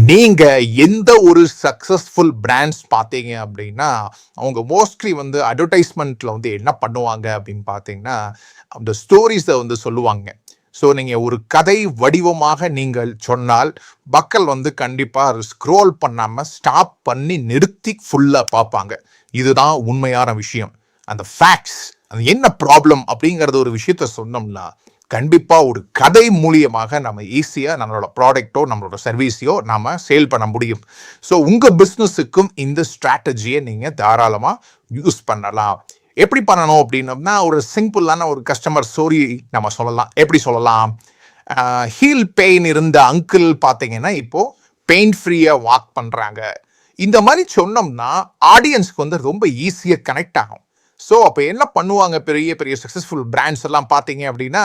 நீங்க எந்த ஒரு சக்சஸ்ஃபுல் பிராண்ட்ஸ் பார்த்தீங்க அப்படின்னா, அவங்க மோஸ்ட்லி வந்து அட்வர்டைஸ்மெண்ட்ல வந்து என்ன பண்ணுவாங்க அப்படின்னு பார்த்தீங்கன்னா, அந்த ஸ்டோரீஸ வந்து சொல்லுவாங்க. ஸோ நீங்க ஒரு கதை வடிவமாக நீங்கள் சொன்னால், மக்கள் வந்து கண்டிப்பா ஸ்க்ரோல் பண்ணாம ஸ்டாப் பண்ணி நிறுத்தி ஃபுல்லா பார்ப்பாங்க. இதுதான் உண்மையான விஷயம். அந்த ஃபேக்ட்ஸ், அது என்ன ப்ராப்ளம் அப்படிங்கிறது ஒரு விஷயத்த சொன்னோம்னா, கண்டிப்பா ஒரு கதை மூலியமாக நம்ம ஈஸியா நம்மளோட ப்ராடக்ட்டோ நம்மளோட சர்வீஸையோ நாம சேல் பண்ண முடியும். ஸோ உங்க பிஸ்னஸுக்கும் இந்த ஸ்ட்ராட்டஜியை நீங்க தாராளமா யூஸ் பண்ணலாம். எப்படி பண்ணணும் அப்படின்னோம்னா, ஒரு சிம்பிளான ஒரு கஸ்டமர் ஸ்டோரி நம்ம சொல்லலாம். எப்படி சொல்லலாம்? ஹீல் பெயின் இருந்த அங்கிள் பார்த்தீங்கன்னா, இப்போ பெயின் ஃப்ரீயா வாக் பண்றாங்க. இந்த மாதிரி சொன்னோம்னா ஆடியன்ஸ்க்கு வந்து ரொம்ப ஈஸியா கனெக்ட் ஆகும். ஸோ அப்போ என்ன பண்ணுவாங்க பெரிய பெரிய சக்ஸஸ்ஃபுல் பிராண்ட்ஸ் எல்லாம் பார்த்தீங்க அப்படின்னா,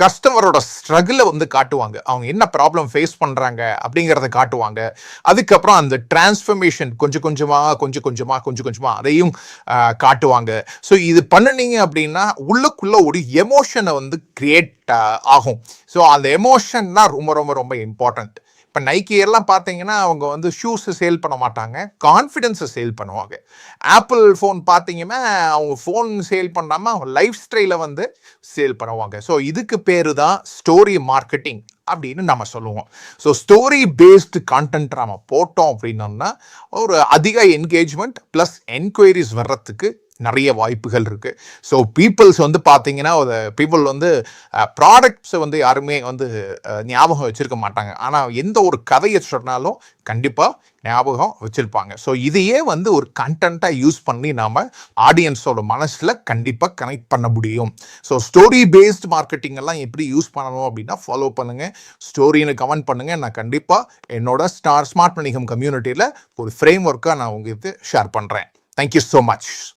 கஸ்டமரோட ஸ்ட்ரகிளை வந்து காட்டுவாங்க. அவங்க என்ன ப்ராப்ளம் ஃபேஸ் பண்ணுறாங்க அப்படிங்கிறத காட்டுவாங்க. அதுக்கப்புறம் அந்த டிரான்ஸ்ஃபர்மேஷன் கொஞ்சம் கொஞ்சமாக அதையும் காட்டுவாங்க. ஸோ இது பண்ணினீங்க அப்படின்னா உள்ளுக்குள்ள ஒரு எமோஷனை வந்து கிரியேட் ஆகும். ஸோ அந்த எமோஷன் தான் ரொம்ப ரொம்ப ரொம்ப இம்பார்ட்டன்ட். இப்போ நைக்கி எல்லாம் பார்த்தீங்கன்னா அவங்க வந்து ஷூஸை சேல் பண்ண மாட்டாங்க, கான்ஃபிடென்ஸை சேல் பண்ணுவாங்க. ஆப்பிள் ஃபோன் பார்த்தீங்கன்னா அவங்க ஃபோன் சேல் பண்ணாமல் அவங்க லைஃப் ஸ்டைலை வந்து சேல் பண்ணுவாங்க. ஸோ இதுக்கு பேர் தான் ஸ்டோரி மார்க்கெட்டிங் அப்படின்னு நம்ம சொல்லுவோம். ஸோ ஸ்டோரி பேஸ்டு கான்டென்ட் நம்ம போட்டோம் அப்படின்னோம்னா ஒரு அதிக என்கேஜ்மெண்ட் ப்ளஸ் என்கொயரிஸ் வர்றதுக்கு நிறைய வாய்ப்புகள் இருக்குது. ஸோ பீப்புள்ஸ் வந்து பார்த்தீங்கன்னா பீப்புள் வந்து ப்ராடக்ட்ஸை வந்து யாருமே வந்து ஞாபகம் வச்சுருக்க மாட்டாங்க. ஆனால் எந்த ஒரு கதையை சொன்னாலும் கண்டிப்பாக ஞாபகம் வச்சுருப்பாங்க. ஸோ இதையே வந்து ஒரு கண்டென்ட்டாக யூஸ் பண்ணி நாம் ஆடியன்ஸோட மனசில் கண்டிப்பாக கனெக்ட் பண்ண முடியும். ஸோ ஸ்டோரி பேஸ்டு மார்க்கெட்டிங் எல்லாம் எப்படி யூஸ் பண்ணணும் அப்படின்னா ஃபாலோ பண்ணுங்கள், ஸ்டோரின்னு கமெண்ட் பண்ணுங்கள். நான் கண்டிப்பாக என்னோட ஸ்மார்ட் வணிகம் கம்யூனிட்டியில் ஒரு ஃப்ரேம் ஒர்க்காக நான் உங்களுக்கு ஷேர் பண்ணுறேன். Thank you so much.